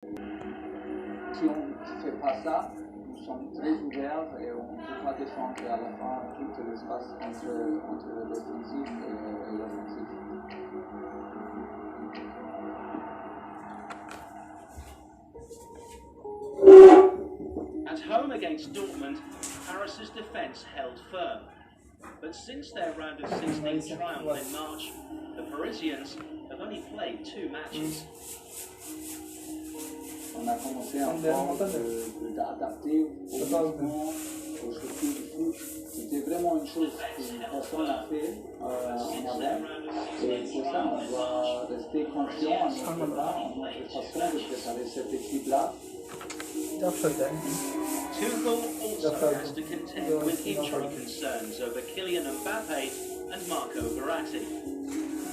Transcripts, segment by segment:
Si on ne fait pas ça, nous sommes très ouverts et on ne peut pas défendre à la fin tout l'espace entre le défensif et l'offensif. At home against Dortmund, Paris's defence held firm. But since their round of 16 triumph in March, the Parisians have only played 2 matches. On a commencé un peu d'adapter au mouvement, au statut du foot. C'était vraiment une chose que personne n'a fait en avant. Et pour ça, on doit rester confiant en notre façon de préparer cette équipe-là. Tuchel also has to contend with injury concerns over Kylian Mbappe and Marco Verratti,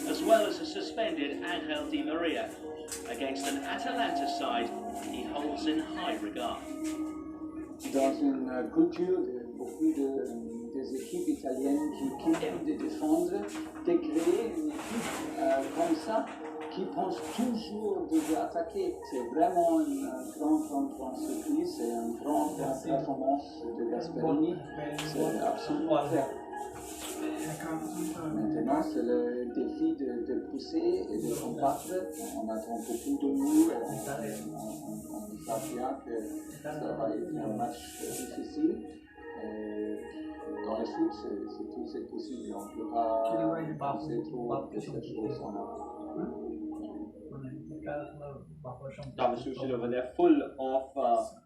as well as a suspended Angel Di Maria against an Atalanta side he holds in high regard. Dans une culture de beaucoup des équipes italiennes qui aiment de défendre, de créer une équipe comme ça qui pense toujours de attaquer. C'est vraiment une grande surprise, c'est une grande performance de Gasperini, c'est absolument clair. Maintenant, c'est le défi de pousser et de combattre. On attend beaucoup de nous et on sait bien que ça va être un match difficile. Et dans le foot, tout c'est possible. On ne peut pas penser trop de cette chose en avant. Thomas Tuchel over there, full of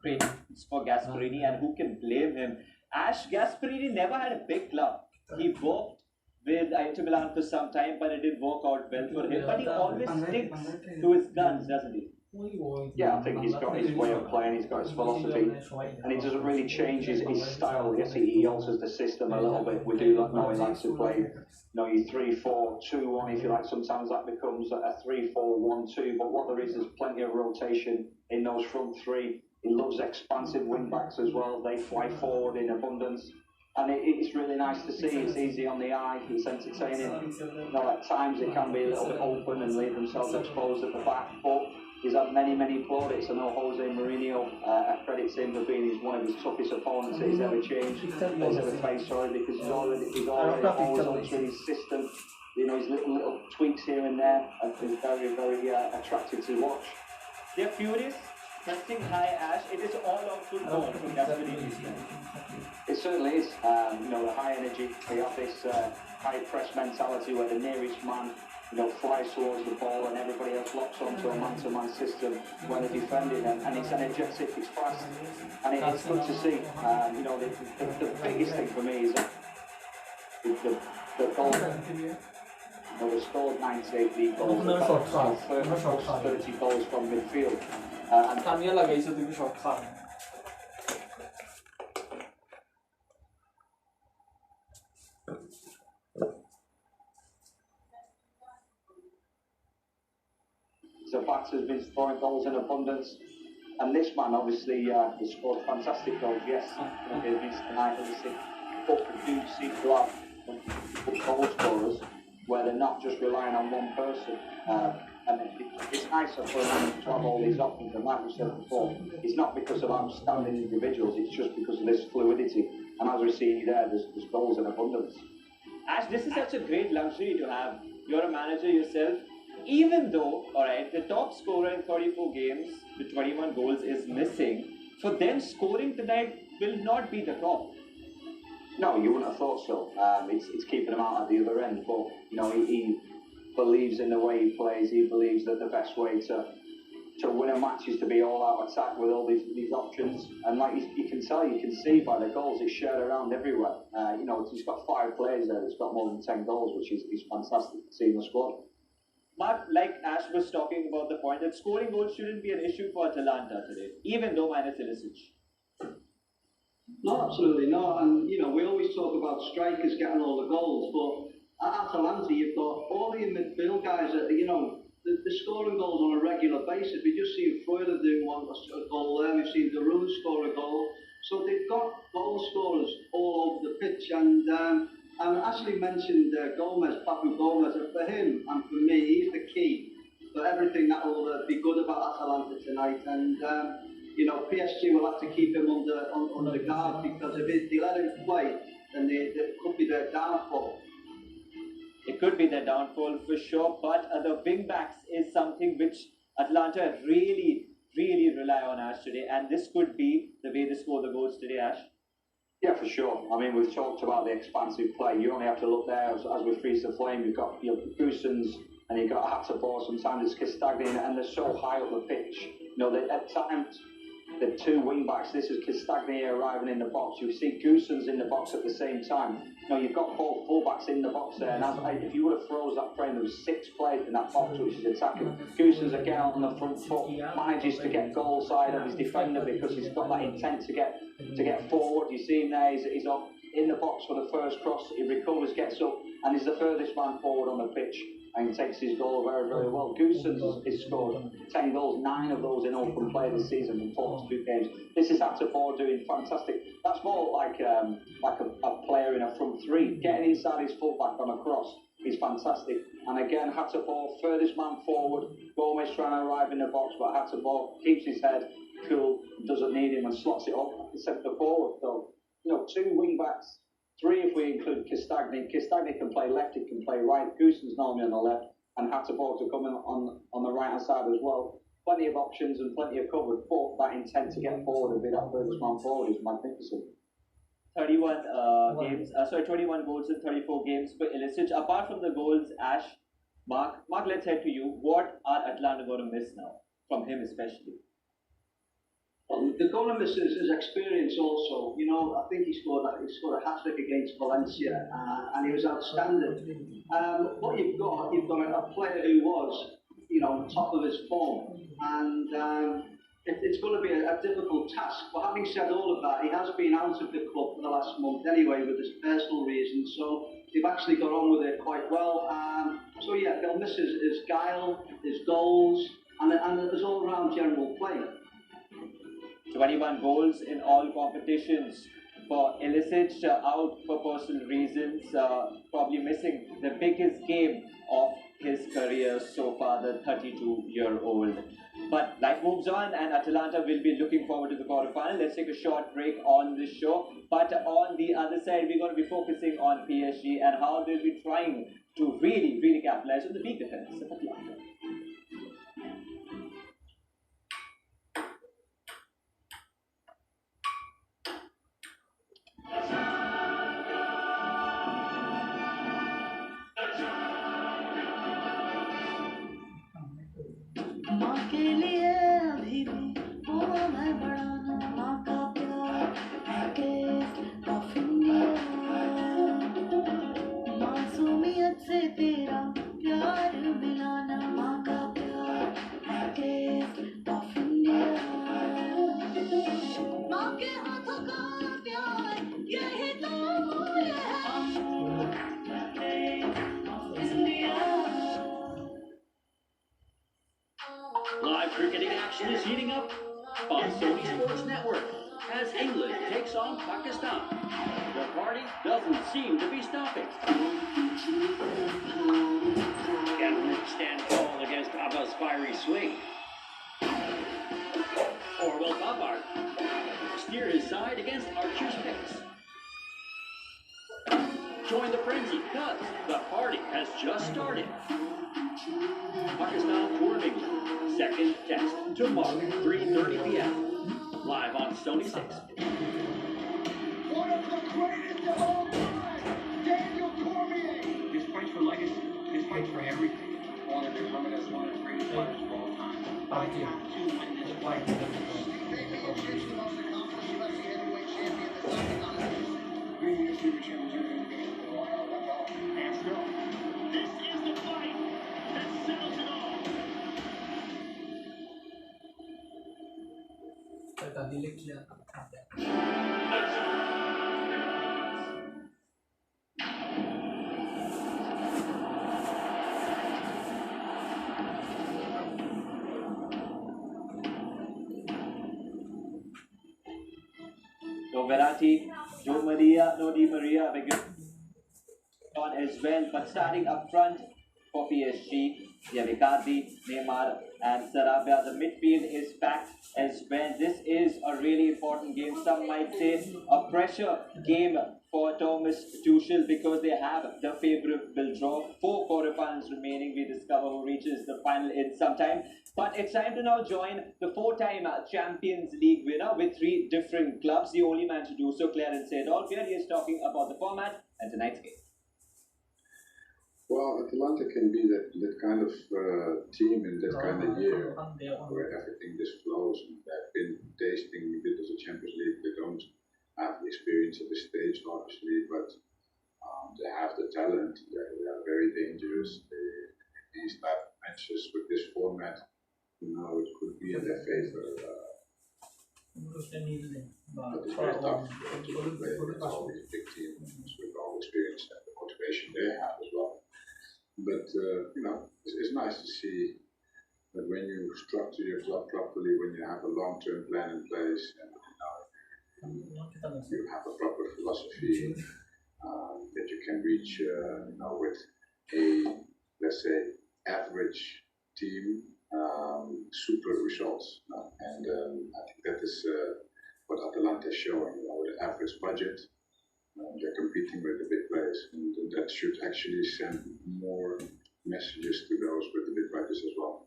praise for Gasperini, and who can blame him? Ash, Gasperini never had a big club. He worked with Inter Milan for some time, but it didn't work out well for him. But he always sticks to his guns, doesn't he? Yeah, I think he's got his way of playing, he's got his philosophy, and he doesn't really change his style. Yes, he alters the system a little bit. We do know he likes to play, you 3-4-2-1, if you like. Sometimes that becomes a 3-4-1-2, but what there is plenty of rotation in those front three. He loves expansive wing backs as well. They fly forward in abundance. And it's really nice to see. It's easy on the eye. It's entertaining. At times they can be a little bit open and leave themselves exposed at the back. But he's had many plaudits. I know Jose Mourinho credits him for being one of his toughest opponents that he's ever faced. Because he's always altering his system. His little tweaks here and there have been very attractive to watch. They're furious, pressing high, Ash. It is all out football from Gasperini. It certainly is. The high energy. They have this high press mentality where the nearest man, flies towards the ball and everybody else locks onto a man-to-man system when they're defending, and it's energetic, it's fast, and it's good to see. The biggest thing for me is the goal. They scored 98 league goals, first 30 goals from midfield. The backs has been scoring goals in abundance, and this man obviously has scored fantastic goals. Yes, against tonight, obviously, but we do seem to have goal scorers where they're not just relying on one person. And it's nicer for them to have all these options, and like we said before, it's not because of outstanding individuals, it's just because of this fluidity. And as we see there, there's goals in abundance. Ash, this is such a great luxury to have. You're a manager yourself. Even though, alright, the top scorer in 34 games with 21 goals is missing, for them scoring tonight will not be the top. No, you wouldn't have thought so. It's keeping him out at the other end, but he believes in the way he plays. He believes that the best way to win a match is to be all out attack with all these options. And like you can tell, you can see by the goals, it's shared around everywhere. He's got 5 players there that's got more than 10 goals, which is fantastic to see in the squad. Mark, like Ash was talking about the point that scoring goals shouldn't be an issue for Atalanta today, even though minus Ilicic. No, absolutely not. And, we always talk about strikers getting all the goals, but at Atalanta, you've got all the midfield guys that, they're scoring goals on a regular basis. We just seen Freuler do a goal there. We've seen Darun score a goal. So they've got goal scorers all over the pitch. And Ashley mentioned Papu Gomez, and for him and for me, he's the key for everything that will be good about Atalanta tonight. And PSG will have to keep him under guard, because if they let him play, then it could be their downfall. It could be their downfall for sure, but the wing backs is something which Atalanta really rely on, Ash, today, and this could be the way they score the goals today, Ash. Yeah, for sure. I mean, we've talked about the expansive play. You only have to look there as we freeze the flame. You've got your Goosens and you've got Hatterpor. Sometimes it's Castagni, and they're so high up the pitch. At times, the two wing backs. This is Castagni arriving in the box. You see Goosens in the box at the same time. You've got both fullbacks in the box there. And if you would have froze that frame, there was 6 players in that box which is attacking. Goosens again on the front foot, manages to get goal side of his defender because he's got that intent to get forward. You see him there. He's up in the box for the first cross. He recovers, gets up, and he's the furthest man forward on the pitch. And takes his goal very well. Goosens has scored 10 goals, 9 of those in open play this season in 42 games. This is Hatterpor doing fantastic. That's more like a player in a front three. Getting inside his fullback on a cross is fantastic. And again, Hatterpor, furthest man forward. Gomez trying to arrive in the box, but Hatterpor keeps his head cool, doesn't need him, and slots it up at centre forward. So, 2 wing backs. 3 if we include Castagni. Castagni can play left, he can play right. Goosen's normally on the left, and Hatterpor to come in on the right hand side as well. Plenty of options and plenty of cover, but that intent to get forward and be that furthest man forward is magnificent. 21 21 goals in 34 games for Ilicic. Apart from the goals, Ash, Mark, let's head to you. What are Atlanta going to miss now from him, especially? Well, the goal and miss is experience also. I think he scored a hat-trick against Valencia, and he was outstanding. What you've got a player who was, top of his form, and it's going to be a difficult task. But having said all of that, he has been out of the club for the last month anyway with his personal reasons, so they've actually got on with it quite well. So yeah, they'll miss his guile, his goals, and his all-round general play. 21 goals in all competitions for Ilicic, out for personal reasons, probably missing the biggest game of his career so far, the 32-year-old. But life moves on, and Atalanta will be looking forward to the quarterfinal. Let's take a short break on this show. But on the other side, we're going to be focusing on PSG and how they'll be trying to really capitalize on the weak defense of Atalanta. Live cricketing action is heating up on Sony Sports Network as England takes on Pakistan. The party doesn't seem to be stopping. Can Root stand tall against Abba's fiery swing? Or will Babar steer his side against Archer's picks? Join the frenzy because the party has just started. Pakistan tour of England, second test tomorrow, 3:30 p.m. live on Sony 6. One of the greatest of all time, Daniel Cormier. This fight for legacy. This fight for everything. I want to become as one of the greatest fighters of all time. I have to win this fight. Maybe it's the most accomplished UFC heavyweight champion that's not on this. Being the super champion is going to be a while. Hands go. This is the fight that settles it all. No Verratti, no Di Maria on as well, but starting up front for PSG, Yeah, Icardi, Neymar, and Sarabia. The midfield is packed as well. This is a really important game. Some might say a pressure game for Thomas Tuchel because they have the favourable draw. 4 quarterfinals remaining. We discover who reaches the final in some time. But it's time to now join the 4-time Champions League winner with 3 different clubs. The only man to do so, Clarence Seedorf. Here he is talking about the format and tonight's game. Well, Atalanta can be that kind of team in that kind of year where everything just flows. They've been tasting a bit of the Champions League. They don't have the experience at this stage, obviously, but they have the talent. They are very dangerous. These type of matches with this format, you know, it could be in their favor. But it's very tough to play against all these big teams with all the experience and the motivation they have as well. But, you know, it's nice to see that when you structure your club properly, when you have a long-term plan in place, and you have a proper philosophy, that you can reach, you know, with a, let's say, average team, super results. And I think that is what Atalanta is showing, you know, with an average budget. They're competing with the big players, and that should actually send more messages to those with the big budgets as well.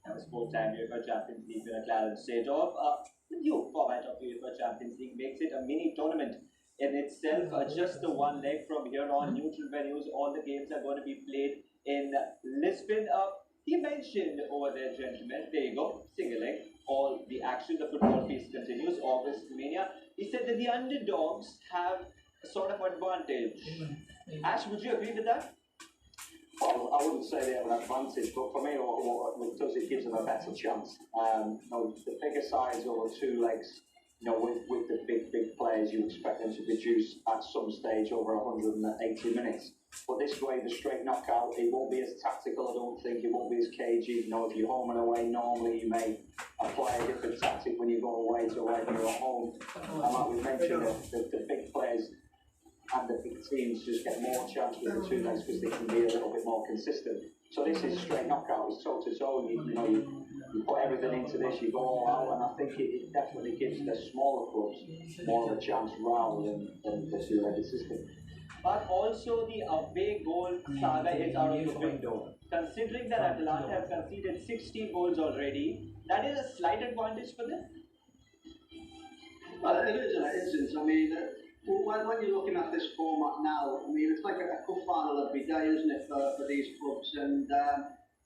That was 4-time UEFA Champions League winner Clarence Seedorf. The new format of the UEFA Champions League makes it a mini tournament in itself. Just the one leg from here on, neutral venues. All the games are going to be played in Lisbon. He mentioned over there, gentlemen, there you go, single leg. All the action, the football piece continues. August Mania. He said that the underdogs have a sort of advantage. Ash, would you agree with that? Well, I wouldn't say they have an advantage, but for me, what it does, it gives them a better chance. You know, the bigger sides over 2 legs, you know, with the big players, you expect them to produce at some stage over 180 minutes. But this way, the straight knockout, it won't be as tactical, I don't think. It won't be as cagey. You know, if you're home and away, normally you may apply a different tactic when you go away to when you're at home. And like we mentioned, the big players and the big teams just get more chance with the 2 legs because they can be a little bit more consistent. So this is straight knockout, it's toe to toe. You put everything into this, you go all out, and I think it definitely gives the smaller clubs more of a chance rather than the 2-legged system. But also the away goal saga is out of the window. Considering that Atalanta have conceded 16 goals already, that is a slight advantage for them. Well, it is in an instance. I mean, when you're looking at this format now, I mean, it's like a cup final every day, isn't it, for these clubs? And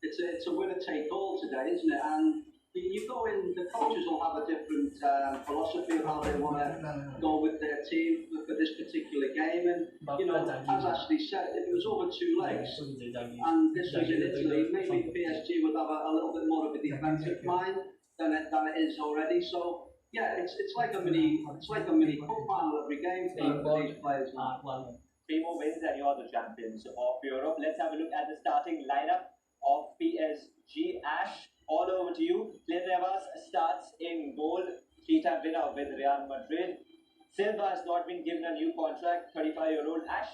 it's a winner-take-all today, isn't it? And you go in, the coaches will have a different philosophy of how they want to go with their team for this particular game. And, you know, as Ashley said, if it was over 2 legs and this was in Italy, maybe PSG would have a little bit more of a defensive mind than it is already. So, yeah, it's like a mini cup final every game for these players. 3 more wins and you are the champions of Europe. Let's have a look at the starting lineup of PSG. Ash, all over to you. Kylian Navas starts in goal, 3-time winner with Real Madrid. Silva has not been given a new contract, 35-year-old. Ash?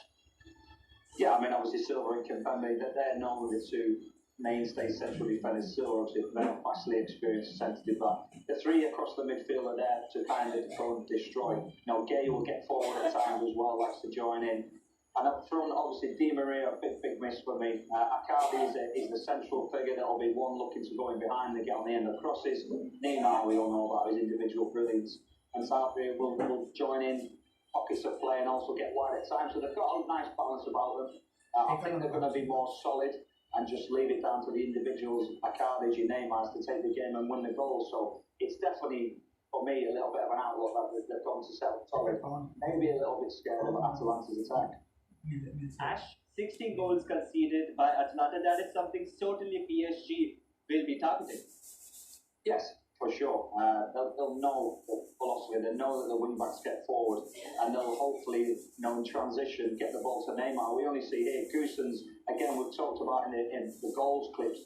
Yeah, I mean, obviously Silva and Kimpembe, they're normally the 2 mainstay central defenders. Silva, obviously, they're vastly experienced sensitive back. The 3 across the midfield are there to kind of go and destroy. You know, Gay will get forward at times as well, likes to join in. And up front, obviously, Di Maria, a big miss for me. Icardi is the central figure that will be one looking to go in behind and get on the end of crosses. Neymar, we all know about his individual brilliance. And Sarabia will join in pockets of play and also get wide at times. So they've got a nice balance about them. I think they're going to be more solid and just leave it down to the individuals, Icardi, Neymar, to take the game and win the goal. So it's definitely, for me, a little bit of an outlook that they've gone to solid. Maybe a little bit scared of Atalanta's attack. Ash, 16 goals conceded by Atalanta. That is something certainly PSG will be targeting. Yes, for sure. They'll know the philosophy. They know that the wing-backs get forward, and they'll hopefully, in transition, get the ball to Neymar. We only see here Goossens, again, we've talked about in the goals clips,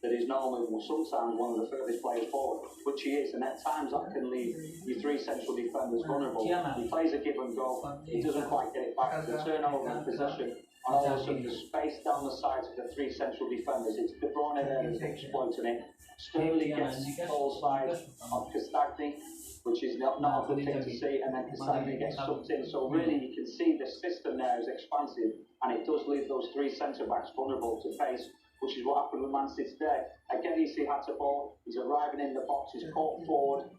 that he's normally, sometimes one of the furthest players forward, which he is, and at times that can leave your 3 central defenders vulnerable. He plays a give and go, he doesn't quite get it back. The turnover and possession And all of a sudden, the space down the sides of the three central defenders, it's De Bruyne there who's exploiting it. Sterling gets goal side of Castagni, which is not a good thing to see, and then Castagni gets sucked in. So really, you can see the system there is expansive, and it does leave those three centre-backs vulnerable to pace, which is what happened with Man City today. Again, you see Hatterball, he's arriving in the box, he's caught forward,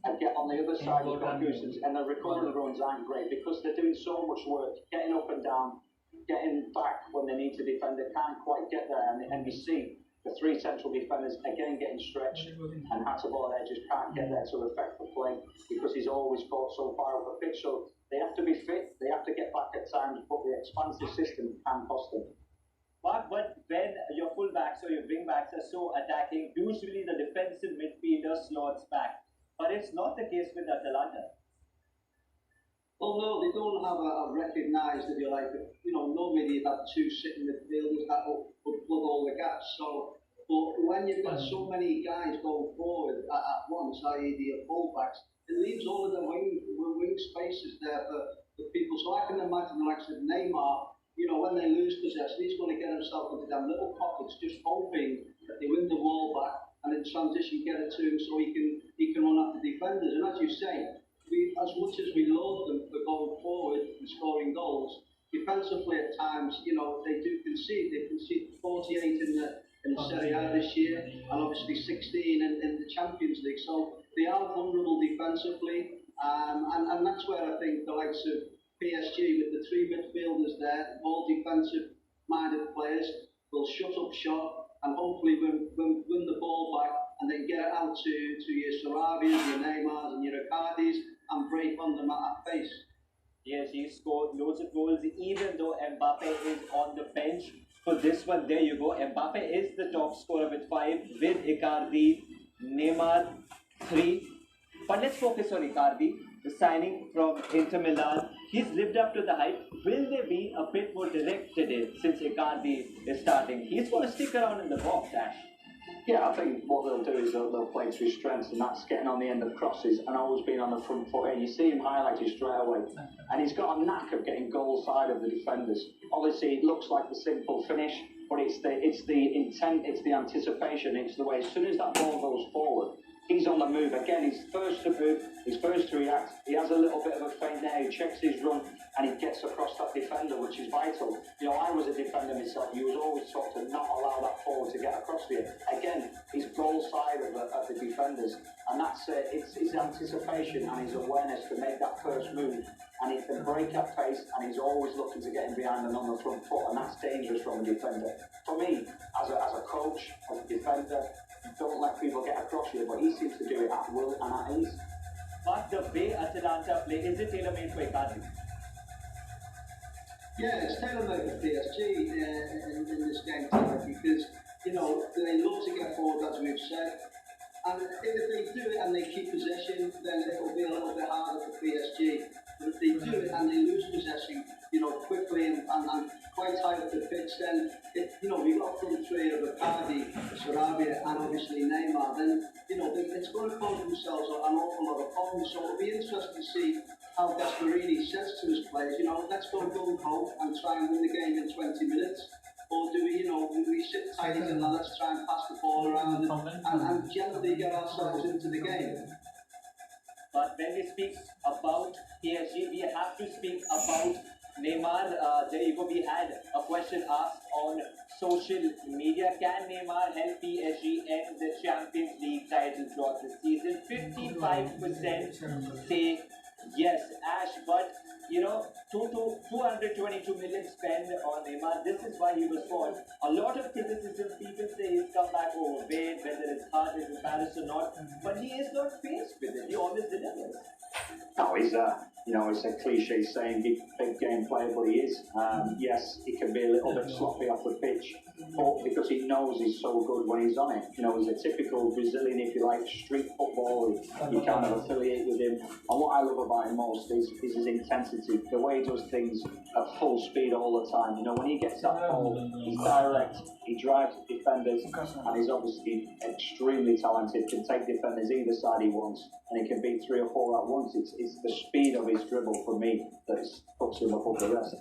and get on the other side, you've got Goosens, and the recovery runs aren't great because they're doing so much work, getting up and down, getting back when they need to defend, they can't quite get there, and you see the three central defenders again getting stretched, and Hatterball there just can't get there to affect the play because he's always caught so far up the pitch. So they have to be fit, they have to get back at times, but the expansive system can cost them. But when your fullbacks or your wingbacks are so attacking, usually the defensive midfielder slots back. But it's not the case with Atalanta. Although they don't have a recognised, if you like, normally they'd have two sitting midfielders that would plug all the gaps. So, but when you've got so many guys going forward at once, i.e. the fullbacks, it leaves all of the wing spaces there for people. So I can imagine the likes of Neymar, when they lose possession, he's going to get himself into them little pockets, just hoping that they win the ball back and in transition get it to him so he can run after defenders. And as you say, as much as we loathe them for going forward and scoring goals, defensively at times, they do concede. They conceded 48 in the Serie A this year, and obviously 16 in the Champions League. So they are vulnerable defensively, and that's where I think the likes of PSG with the three midfielders there, all defensive-minded players, will shut up shop and hopefully win the ball back and then get it out to your Sarabias, your Neymars and your Icardis and break on them at pace. Yes, he scored loads of goals even though Mbappe is on the bench. For this one, there you go. Mbappe is the top scorer with 5, with Icardi, Neymar 3. But let's focus on Icardi, the signing from Inter Milan. He's lived up to the hype. Will they be a bit more direct today since Icardi is starting? He's going to stick around in the box, Ash. Yeah, I think what they'll do is they'll play to his strengths, and that's getting on the end of crosses and always being on the front foot. And you see him highlighted straight away, and he's got a knack of getting goal side of the defenders. Obviously, it looks like the simple finish, but it's the intent, it's the anticipation, it's the way. As soon as that ball goes forward, he's on the move. Again, he's first to move, he's first to react. He has a little bit of a feint there, he checks his run, and he gets across that defender, which is vital. I was a defender myself. You was always taught to not allow that forward to get across to you. Again, he's goal side of the defenders, and that's it's his anticipation and his awareness to make that first move, and he can break at pace, and he's always looking to get in behind and on the front foot, and that's dangerous from a defender. For me, as a coach, as a defender, don't let people get across you, but he seems to do it at will and at ease. But the way Atalanta play, is it tailor-made for Icardi? Yeah, it's tailor-made for PSG in this game tonight because, they love to get forward, as we've said. And if they do it and they keep possession, then it'll be a little bit harder for PSG. But if they do it and they lose possession, quickly and quite high up the pitch, then, we've got front three of Icardi, Sarabia and obviously Neymar, then, it's going to cause themselves an awful lot of problems. So it'll be interesting to see how Gasperini says to his players, let's go gung-ho and try and win the game in 20 minutes. Or do we sit tight and let's try and pass the ball around and generally get ourselves into the game. But when we speak about PSG, we have to speak about Neymar. There you go, we had a question asked on social media. Can Neymar help PSG end the Champions League title draw this season? 55% say yes, Ash, but 222 million spent on Neymar. This is why he was bought. A lot of criticism, people say he's come back overweight, whether his heart is in Paris or not, but he is not faced with it. He always delivers. No, it's a cliche saying big game player, but he is. Yes, he can be a little bit sloppy off the pitch, but because he knows he's so good when he's on it. He's a typical Brazilian, if you like, street footballer. You kind of affiliate with him. And what I love about him most is his intensity, the way he does things at full speed all the time. When he gets that ball, he's direct, he drives defenders, and he's obviously extremely talented, can take defenders either side he wants, and he can beat 3 or 4 at once. It's the speed of his dribble for me that puts him above the rest.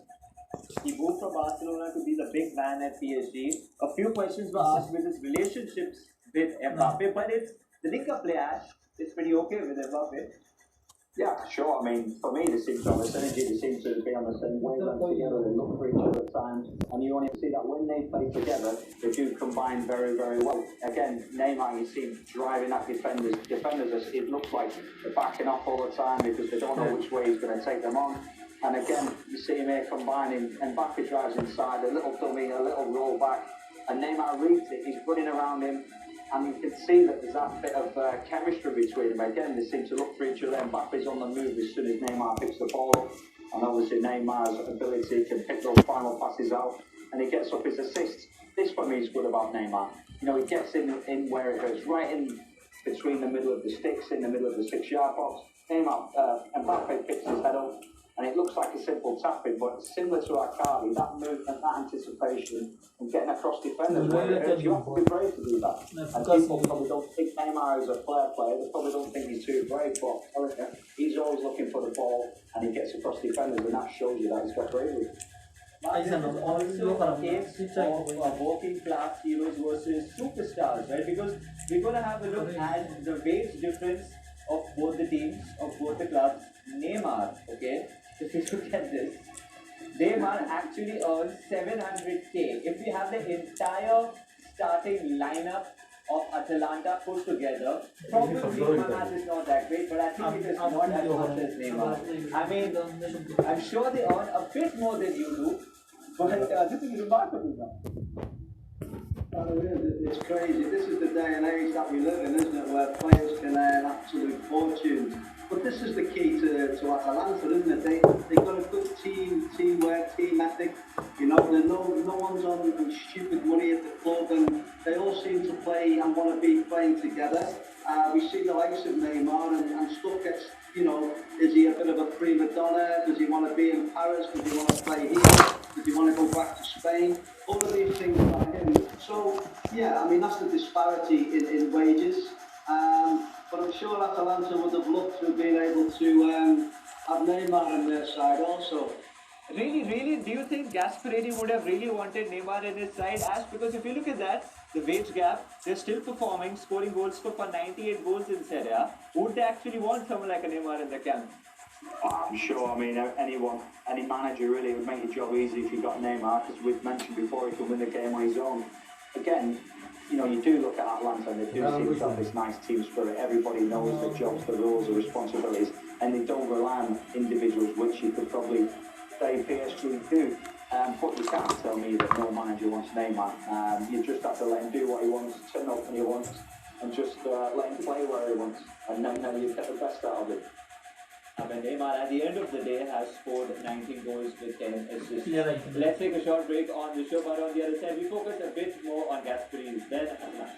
He moved from Barcelona to be the big man at PSG. A few questions were asked with his relationships with Mbappe, but it's the link-up play, Ash. It's pretty okay with Mbappe. Yeah, sure. I mean, for me, they seem to have a synergy. They seem to be on the same wavelength together. They look for each other at times. And you only see that when they play together, they do combine very, very well. Again, Neymar, you see driving at defenders. Defenders, it looks like they're backing off all the time because they don't know which way he's going to take them on. And again, you see him here combining. Mbappe drives inside, a little dummy, a little roll back. And Neymar reads it. He's running around him. And you can see that there's that bit of chemistry between them. Again, they seem to look for each other. Mbappe's on the move as soon as Neymar picks the ball up. And obviously Neymar's ability can pick those final passes out. And he gets up his assists. This for me is good about Neymar. You know, he gets in where it hurts, right in between the middle of the sticks, in the middle of the 6-yard box. Mbappe picks his head up. And it looks like a simple tapping, but similar to Arcadi, that movement, that anticipation, and getting across defenders, where it hurts, you have to be brave to do that. And people probably don't think Neymar is a player, they probably don't think he's too brave, but he's always looking for the ball, and he gets across defenders, and that shows you that he's got bravery. But this is also a case of working class heroes versus superstars, right? Because we're going to have a look at the wage difference of both the teams, of both the clubs. Neymar, okay? If you look at this, Neymar actually earns 700k. If we have the entire starting lineup of Atalanta put together, probably my math is not that great, but I think it is not as much as Neymar. I mean, I'm sure they earn a bit more than you do, but this is remarkable now. It's crazy. This is the day and age that we live in, isn't it? Where players can earn absolute fortunes. But this is the key to Atalanta, isn't it? They've got a good teamwork, team ethic. You know, no one's on stupid money at the club, and they all seem to play and want to be playing together. We see the likes of Neymar, and stuff gets, you know, is he a bit of a prima donna? Does he want to be in Paris? Does he want to play here? Does he want to go back to Spain? All of these things are him. So, yeah, I mean, that's the disparity in wages. But I'm sure Atalanta would have loved to have been able to have Neymar on their side also. Really, do you think Gasperini would have really wanted Neymar in his side, Ash? Because if you look at that, the wage gap, they're still performing, scoring goals for 98 goals in Serie A. Would they actually want someone like a Neymar in the camp? Oh, I'm sure. I mean, any manager really would make your job easy if you got Neymar, because we've mentioned before he can win the game on his own. Again, you know, you do look at Atalanta and they do seem to have this nice team spirit. Everybody knows the jobs, the roles, the responsibilities, and they don't rely on individuals, which you could probably say PSG do. But you can't tell me that no manager wants Neymar. You just have to let him do what he wants, turn up when he wants, and just let him play where he wants, and then you get the best out of it. I mean, Neymar at the end of the day has scored 19 goals with 10 assists. Let's take a short break on the show, but on the other side, we focus a bit more on Gasperini than Atalanta.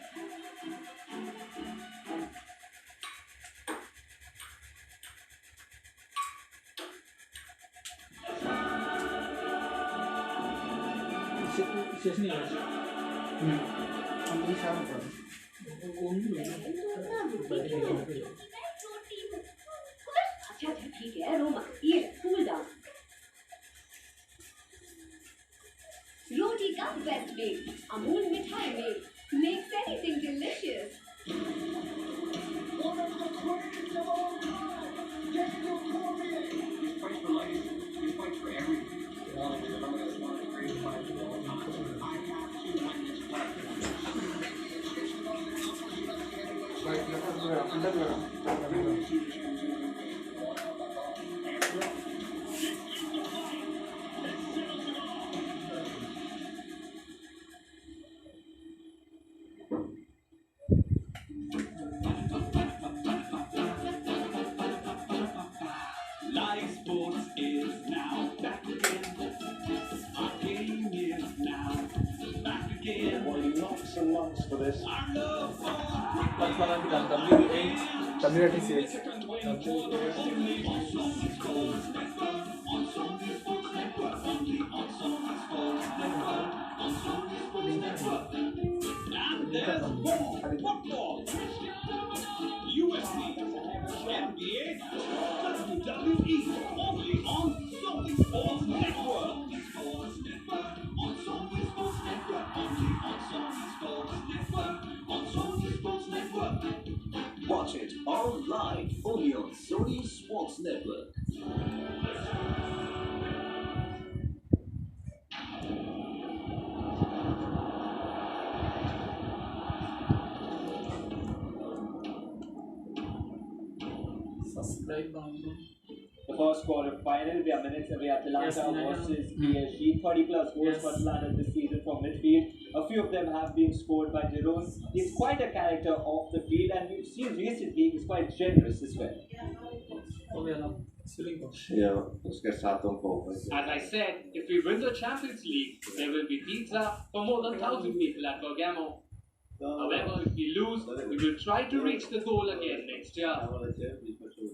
अच्छा ठीक है रोमा ये cool down रोटी का best bake Amul मिठाई में makes anything delicious One of the greatest of all time, Daniel Cormier. He fights for life. He fights for everything. One of the greatest fighters of all time. I have to win this Live sports is now back again. Our game is now back again. Only knocks and knocks for this. Our love for WATCH. and there's more football. UFC, NBA, WWE, only on Sony Sports Network. Watch it all live only on Sony Sports Network. The first quarter final, we are minutes away. Atalanta versus PSG. 30 plus goals for Atalanta this season from midfield. A few of them have been scored by Giroud. He's quite a character off the field, and we've seen recently he's quite generous as well. As I said, if we win the Champions League, there will be pizza for more than 1,000 people at Bergamo. However, if we lose, we will try to reach the goal again next year.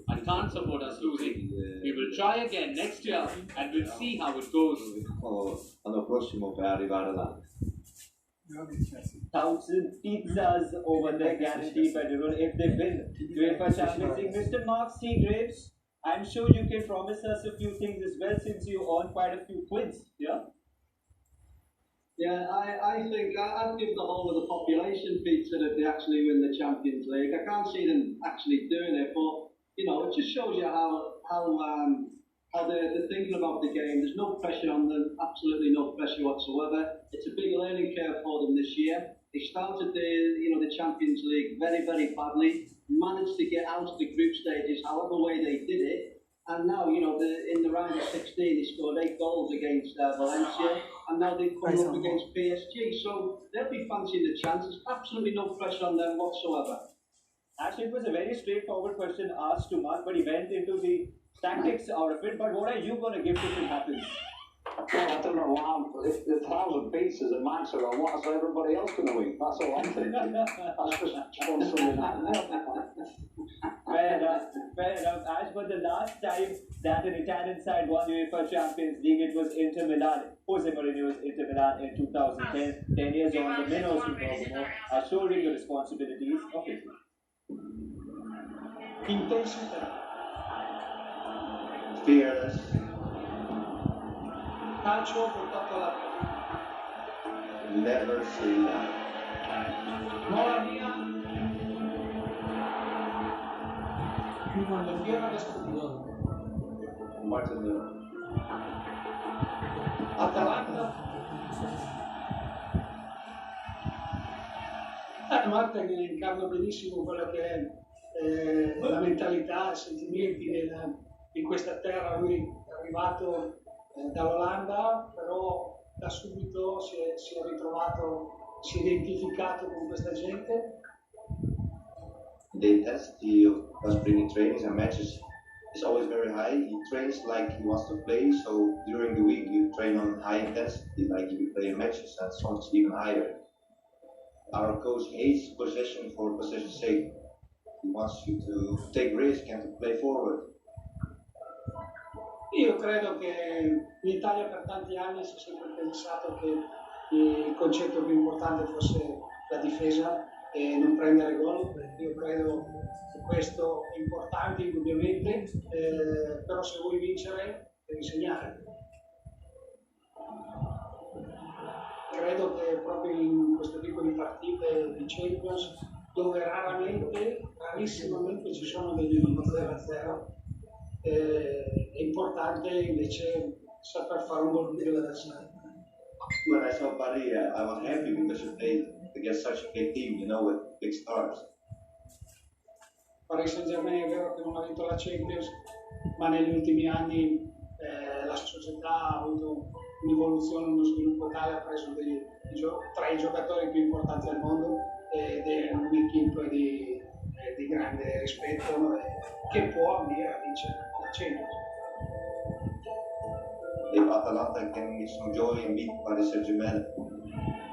I can't support us losing. We will try again next year and we'll see how it goes. L'anno prossimo per arrivare là. 1,000 pizzas over there guaranteed by Giroud if they win UEFA Champions League. Mr. Mark C. Graves, I'm sure you can promise us a few things as well since you earn quite a few quins, yeah? Yeah, I think I'd give the whole of the population pizza if they actually win the Champions League. I can't see them actually doing it, but you know, it just shows you how they're thinking about the game. There's no pressure on them, absolutely no pressure whatsoever. It's a big learning curve for them this year. They started the Champions League very, very badly, managed to get out of the group stages however way they did it. And now, in the round of 16, they scored 8 goals against Valencia, and now they've come up against PSG. So they'll be fancying the chances. Absolutely no pressure on them whatsoever. Actually, it was a very straightforward question asked to Mark, but he went into the tactics out of it. But what are you going to give if it happens? Well, I don't know. If the 1,000 pizzas and Max are on, what is everybody else going to eat? That's all I'm thinking. That's just sponsoring that. Fair enough. As for the last time that an Italian side won the UEFA Champions League, it was Inter Milan. Jose Mourinho's Inter Milan in 2010. 10 years on, the minnows from Bergamo are shouldering the responsibilities of it. Intensità. Fearless. Calcio portato alla Never say that. Mola mia. Quando fiera l'esplosione. Atalanta. Marta che incarna benissimo quella che è la mentalità, i sentimenti di questa terra. Lui è arrivato dall'Olanda, però da subito si è ritrovato, si è identificato con questa gente. The intensity of Gasperini trainings and matches is always very high. He trains like he wants to play, so during the week you train on high intensity like you play in matches, and sometimes even higher. Our coach hates possession for possession's sake. He wants you to take risk and to play forward. Io credo che in Italia per tanti anni si è sempre pensato che il concetto più importante fosse la difesa e non prendere gol. Io credo che questo è importante indubbiamente, però se vuoi vincere devi segnare. Credo che proprio in questo tipo di partite di Champions, dove rarissimamente ci sono degli 0-0, è importante invece saper fare un gol più dell'avversario. When I saw Paris, I was happy because you played against such a big team, with big stars. Paris Saint-Germain è vero che non ha vinto la Champions, ma negli ultimi anni la società ha avuto un'evoluzione, uno sviluppo tale, ha preso tra i giocatori più importanti al mondo ed è un'equipe di grande rispetto che può ambire a vincere la Champions. If Atalanta can give some joy and beat Paris Saint-Germain,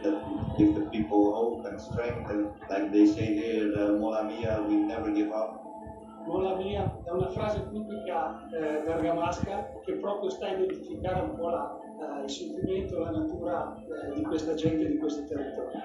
that give the people hope and strength, and like they say here, Mola Mia, we never give up. Mola Mia è una frase tipica bergamasca che proprio sta a identificare un po' il sentimento, la natura di questa gente, di questi territori.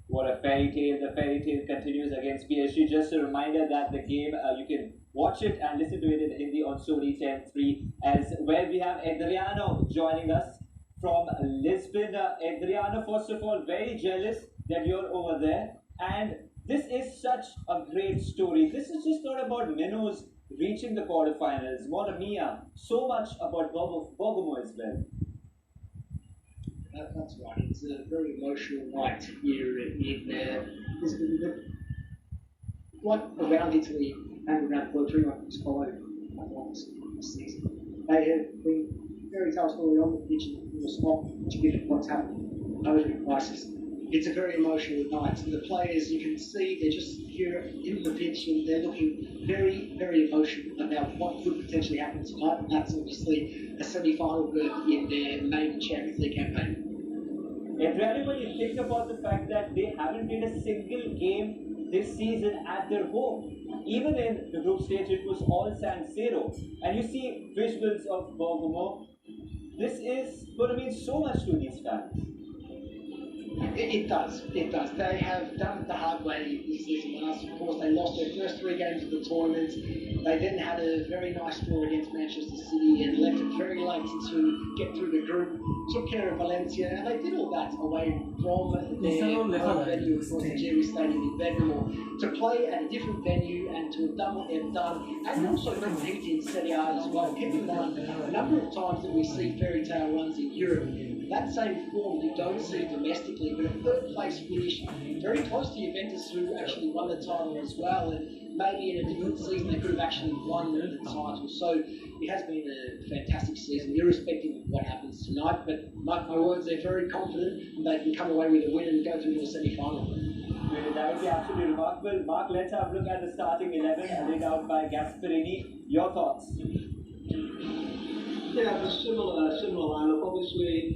What a fairy tale. The fairy tale continues against PSG. Just a reminder that the game, you can watch it and listen to it in Hindi on Sony 10.3, as where we have Adriano joining us from Lisbon. Adriano, first of all, very jealous that you're over there. And This is such a great story. This is just not about Minos reaching the quarterfinals, Mamma Mia, so much about Bergamo as well. That's right. It's a very emotional night here like around Italy and around Portugal, like this followed this season. They have been very tough story on the pitch in response to what's happened over the crisis. It's a very emotional night. The players, you can see, they're just here in the pitch and they're looking very, very emotional about what could potentially happen tonight. And that's obviously a semi-final berth in their maiden Champions League campaign. And really, when you think about the fact that they haven't played a single game this season at their home, even in the group stage, it was all San Siro. And you see visuals of Bergamo. This is going to mean so much to these fans. It does. They have done it the hard way this season last. Of course, they lost their first 3 games of the tournament. They then had a very nice draw against Manchester City and left it very late to get through the group. Took care of Valencia, and they did all that away from their home venue, of course, the Jerry Stadium in Bergamo, to play at a different venue and to have done what they've done, and also compete in Serie A as well. Keep in mind, a number of times that we see fairy tale runs in Europe, that same form you don't see domestically, but a 3rd place finish, very close to Juventus, who actually won the title as well, and maybe in a different season they could have actually won the title. So it has been a fantastic season, irrespective of what happens tonight, but mark my words, they're very confident and they can come away with a win and go through to the semi-final. That would be absolutely remarkable. Mark, let's have a look at the starting 11 laid out by Gasperini. Your thoughts? Yeah, it's similar lineup. Obviously,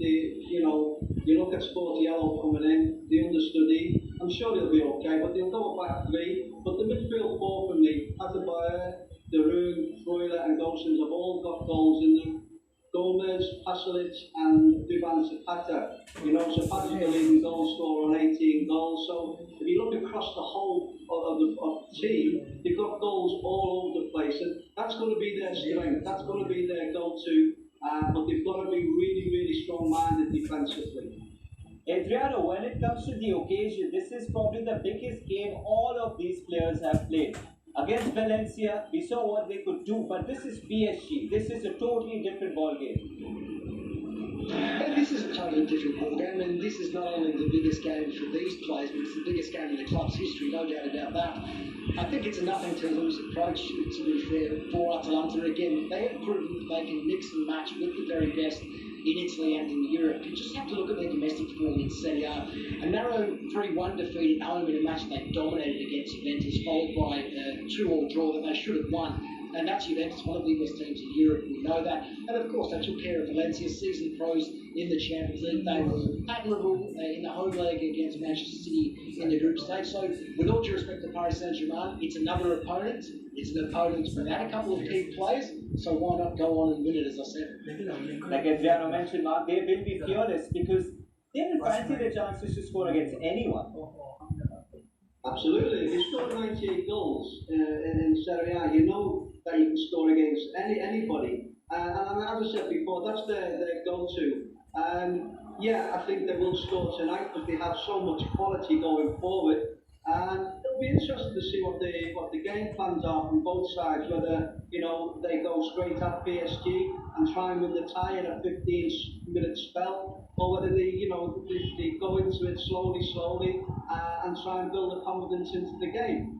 you look at Sportiello coming in, the understudy. I'm sure they'll be okay, but they'll go back 3. But the midfield 4 for me, Adebayor, Darun, Freuler and Gosens have all got goals in them. Gomez, Pasalic and Duvan Zapata. Zapata's the leading goal scorer on 18 goals. So if you look across the whole of the team, they've got goals all over the place. And that's going to be their strength. That's going to be their go-to. But they've got to be really, really strong-minded defensively. Adriano, when it comes to the occasion, this is probably the biggest game all of these players have played. Against Valencia, we saw what they could do, but this is PSG. This is a totally different ball game. And this is a totally different ball game, and this is not only the biggest game for these players, but it's the biggest game in the club's history, no doubt about that. I think it's a nothing to lose approach, to be fair, for Atalanta. Again, they have proven that they can mix and match with the very best in Italy and in Europe. You just have to look at their domestic form in Serie A. A narrow 3-1 defeat at home in a match they dominated against Juventus, followed by a 2-2 draw that they should have won. And that's Juventus, one of the best teams in Europe, we know that. And of course, they took care of Valencia, seasoned pros in the Champions League. They were admirable in the home leg against Manchester City in the group stage. So, with all due respect to Paris Saint-Germain, it's another opponent. It's an opponent without a couple of key players, so why not go on and win it, as I said. Like Adriano mentioned, Mark, they will be fearless because they will fancy their chances to score against anyone. Absolutely. If you score 98 goals in Serie A, you know that you can score against anybody. And as I said before, that's their go-to. Yeah, I think they will score tonight because they have so much quality going forward. And it'll be interesting to see what the game plans are from both sides. Whether they go straight at PSG and try and win the tie in a 15-minute spell, or whether they go into it slowly and try and build the confidence into the game.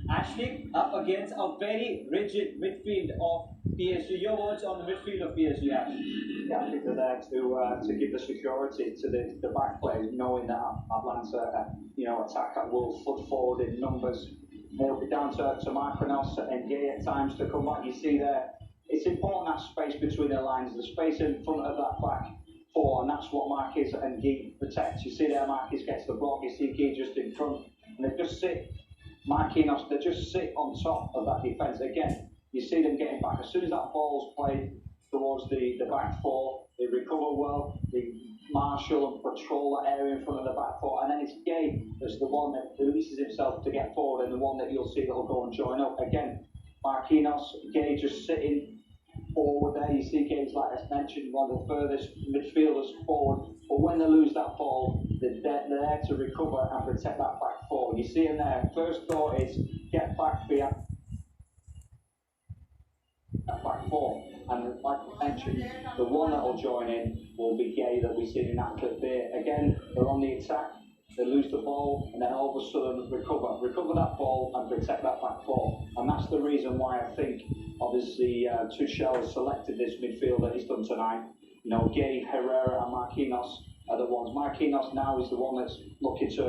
Ashley, up against a very rigid midfield of PSG. Your words on the midfield of PSG, Ashley? Yeah, I think they're there to give the security to the back players, knowing that Atlanta, attack will flood forward in numbers. It'll be down to Marquinhos and Gay at times to come back. You see there, it's important that space between the lines, the space in front of that back four, and that's what Marquez and Gay protects. You see there, Marquez gets the block. You see Gay just in front, and they just sit. Marquinhos, they just sit on top of that defence. Again, you see them getting back. As soon as that ball's played towards the back four, they recover well, they marshal and patrol that area in front of the back four, and then it's Gay that's the one that releases himself to get forward, and the one that you'll see that'll go and join up. Again, Marquinhos, Gay just sitting forward there. You see Gay's, like I mentioned, one of the furthest midfielders forward, but when they lose that ball, they're there to recover and protect that back four. You see in there, first thought is get back behind that back four. And like I mentioned, the one that will join in will be Gay that we see in that clip there. Again, they're on the attack, they lose the ball, and then all of a sudden recover that ball and protect that back four. And that's the reason why I think, obviously, Tuchel has selected this midfield that he's done tonight. You know, Gay, Herrera, and Marquinhos are the ones. Marquinhos now is the one that's looking to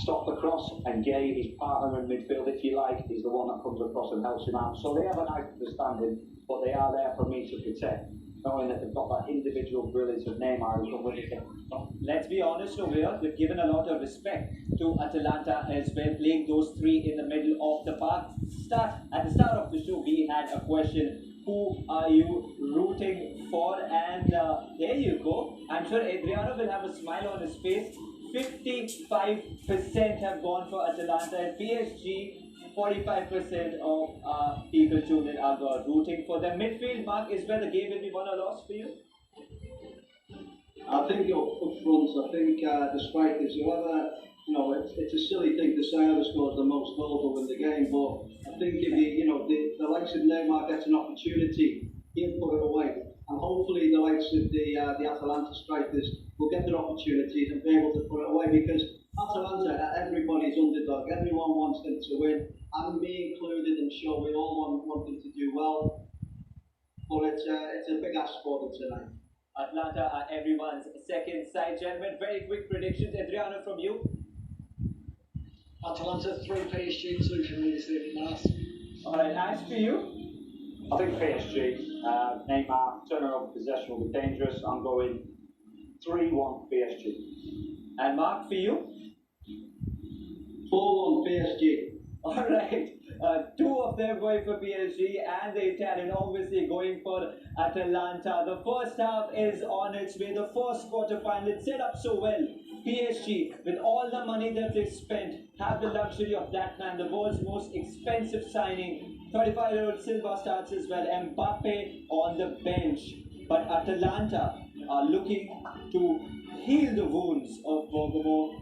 stop the cross, and Gay, his partner in midfield, if you like, is the one that comes across and helps him out. So they have a nice understanding, but they are there for me to protect, knowing that they've got that individual brilliance of Neymar who can win it. Let's be honest over here, we've given a lot of respect to Atalanta as well, playing those three in the middle of the park. At the start of the show, we had a question, who are you rooting for? And there you go. I'm sure Adriano will have a smile on his face. 55% have gone for Atalanta, and PSG 45% of people tuned in are rooting for them. Midfield, Mark, is where the game will be won or lost for you? I think up front, I think the strikers, whoever, it's a silly thing to say whoever scores the most goals will win the game, but I think if the likes of Neymar gets an opportunity, he'll put it away. And hopefully the likes of the Atalanta strikers will get their opportunities and be able to put it away, because Atalanta, everybody's underdog. Everyone wants them to win, and me included. I'm sure we all want them to do well. But it's a big ask for them tonight. Atlanta are everyone's second side, gentlemen. Very quick predictions. Adriano, from you. Atalanta 3, PSG 2 for me this evening, Mars. Alright, Ash, for you? I think PSG, Neymar, turning over possession will be dangerous. I'm going 3-1 PSG. And Mark, for you? 4-1 PSG. Alright, two of them going for PSG and the Italian obviously going for Atalanta. The first half is on its way. The first quarterfinal, it's set up so well. PSG, with all the money that they've spent, have the luxury of that man, the world's most expensive signing. 35-year-old Silva starts as well. Mbappe on the bench. But Atalanta are looking to heal the wounds of Bergamo.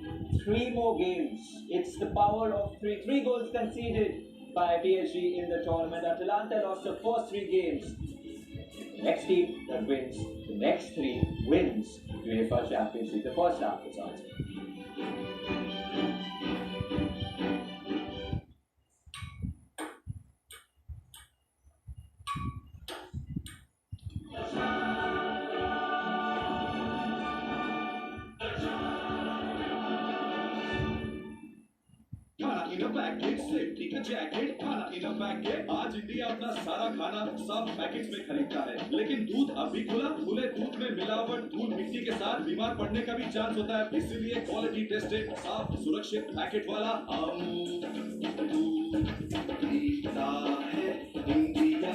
3 more games. It's the power of 3. 3 goals conceded by PSG in the tournament. Atalanta lost the first 3 games. Next team that wins the next 3 wins UEFA Champions League. The first half is on. Jacket खाना इन bag के आज India अपना सारा खाना सब packets में खरीदता है, लेकिन दूध अब भी खुला, खुले दूध में मिलावट, धूल मिट्टी के साथ बीमार पड़ने का भी चांस होता है। इसीलिए क्वालिटी टेस्टेड, साफ, सुरक्षित पैकेट वाला अमूल खरीदता है इंडिया।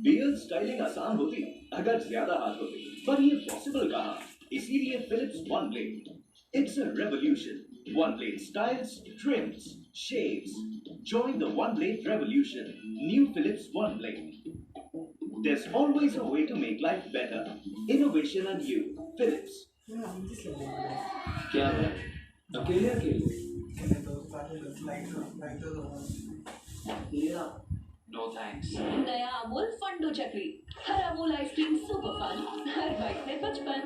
बियर्ड स्टाइलिंग आसान होती अगर ज्यादा हाथ होते, पर ये पॉसिबल कहाँ? इसीलिए Philips one blade, it's a revolution. One blade styles, trims, shaves. Join the one blade revolution. New Philips One Blade. There's always a way to make life better. Innovation and you, Philips. क्या है? अकेले No thanks. नया अमूल फंडो चक्री, हर Amul ice cream super fun, हर bite में 55.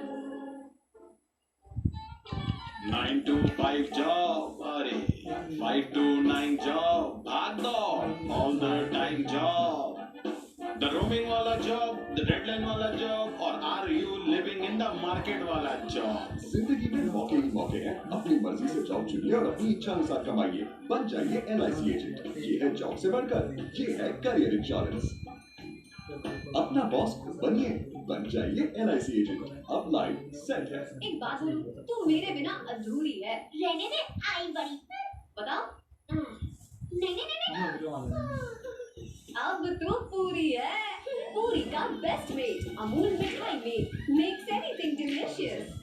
9 to 5 job, अरे 5 to 9 job, भाग दौड़, all the time job, the roaming वाला job, the deadline वाला job, और are you living in the market वाला job? जिंदगी में मौके ही मौके हैं, अपनी मर्जी से जॉब चुनिए और अपनी इच्छा अनुसार कमाइए, बन जाइए LIC एजेंट। ये है जॉब से बढ़कर, ये है करियर इंश्योरेंस। अपना बॉस बनिए, बन जाइए LIC एजेंट। अब लाइफ सेट है। एक बात बोलूं, तू मेरे बिना अधूरी है। रहने दे, आई बड़ी। बताओ? नहीं। अब तो पूरी है। पूरी का बेस्ट मेट, अमूल मिठाई में, makes anything delicious.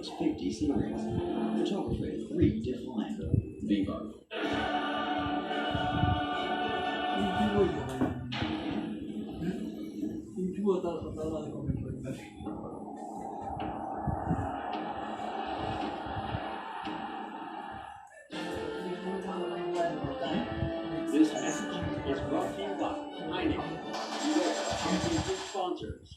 X50 series. Photography redefined. Vivo. This message is brought to you by Heineken, your championship sponsors.